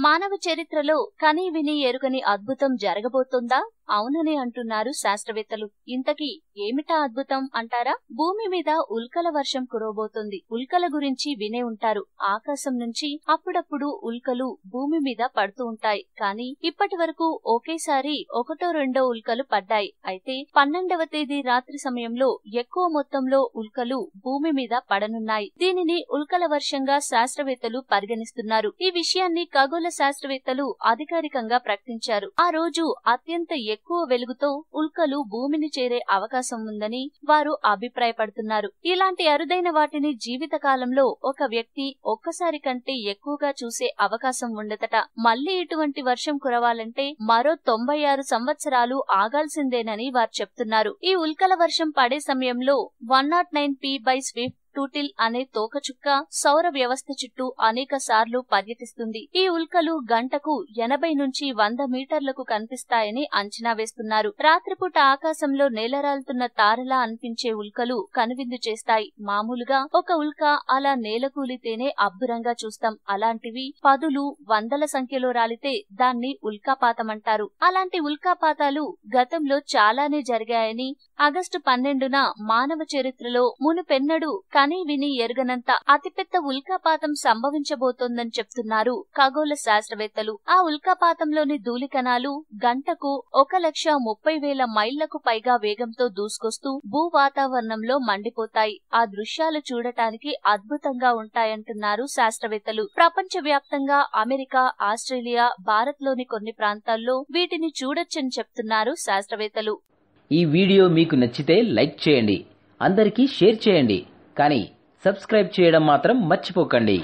మానవ చరిత్రలో కనీవినీ ఎరుగని అద్భుతం జరగబోతోందా? అవునని అంటున్నారు శాస్త్రవేత్తలు. ఇంతకీ ఏమిటా అద్భుతం అంటారా? భూమి మీద ఉల్కల వర్షం కురవబోతోంది. ఉల్కల గురించి వినే ఉంటారు. ఆకాశం నుంచి అప్పుడప్పుడు ఉల్కలు భూమి మీద పడుతూ ఉంటాయి. కానీ ఇప్పటి వరకు ఒకేసారి ఒకటో రెండో ఉల్కలు పడ్డాయి. అయితే 12వ తేదీ రాత్రి సమయంలో ఎక్కువ మొత్తంలో ఉల్కలు భూమి మీద పడనున్నాయి. దీనిని ఉల్కల వర్షంగా శాస్త్రవేత్తలు పరిగణిస్తున్నారు. ఈ విషయాన్ని ఖగోళ శాస్త్రవేత్తలు అధికారికంగా ప్రకటించారు. ఆ రోజు అత్యంత ఎక్కువ వెలుగుతో ఉల్కలు భూమిని చేరే అవకాశం ఉందని వారు అభిప్రాయపడుతున్నారు. ఇలాంటి అరుదైన వాటిని జీవిత కాలంలో ఒక వ్యక్తి ఒక్కసారి కంటే ఎక్కువగా చూసే అవకాశం ఉండదట. మళ్లీ ఇటువంటి వర్షం కురవాలంటే మరో 96 సంవత్సరాలు ఆగాల్సిందేనని వారు చెప్తున్నారు. ఈ ఉల్కల వర్షం పడే సమయంలో 109P బై స్విఫ్ట్ టూటిల్ అనే తోకచుక్క సౌర వ్యవస్థ చుట్టూ అనేక సార్లు పర్యటిస్తుంది. ఈ ఉల్కలు గంటకు 80 నుంచి 100 మీటర్లకు కనిపిస్తాయని అంచనా వేస్తున్నారు. రాత్రిపూట ఆకాశంలో నేలరాలుతున్న తారలా అనిపించే ఉల్కలు కనువిందు చేస్తాయి. మామూలుగా ఒక ఉల్క అలా నేలకూలితేనే అబ్బురంగా చూస్తాం. అలాంటివి పదులు వందల సంఖ్యలో రాలితే దాన్ని ఉల్కాపాతమంటారు. అలాంటి ఉల్కాపాతాలు గతంలో చాలానే జరిగాయని, ఆగస్టు 12న మానవ చరిత్రలో మునుపెన్నడూ కనీ విని ఎరుగనంత అతిపెద్ద ఉల్కాపాతం సంభవించబోతోందని చెప్తున్నారు ఖగోళ శాస్త్రవేత్తలు. ఆ ఉల్కాపాతంలోని ధూళికణాలు గంటకు 1,30,000 మైళ్లకు పైగా వేగంతో దూసుకొస్తూ భూ వాతావరణంలో మండిపోతాయి. ఆ దృశ్యాలు చూడటానికి అద్భుతంగా ఉంటాయంటున్నారు శాస్త్రవేత్తలు. ప్రపంచ వ్యాప్తంగా అమెరికా, ఆస్ట్రేలియా, భారత్ లోని కొన్ని ప్రాంతాల్లో వీటిని చూడొచ్చని చెప్తున్నారు శాస్త్రవేత్తలు. ఈ వీడియో మీకు నచ్చితే లైక్ చేయండి, అందరికీ షేర్ చేయండి, కానీ సబ్స్క్రైబ్ చేయడం మాత్రం మర్చిపోకండి.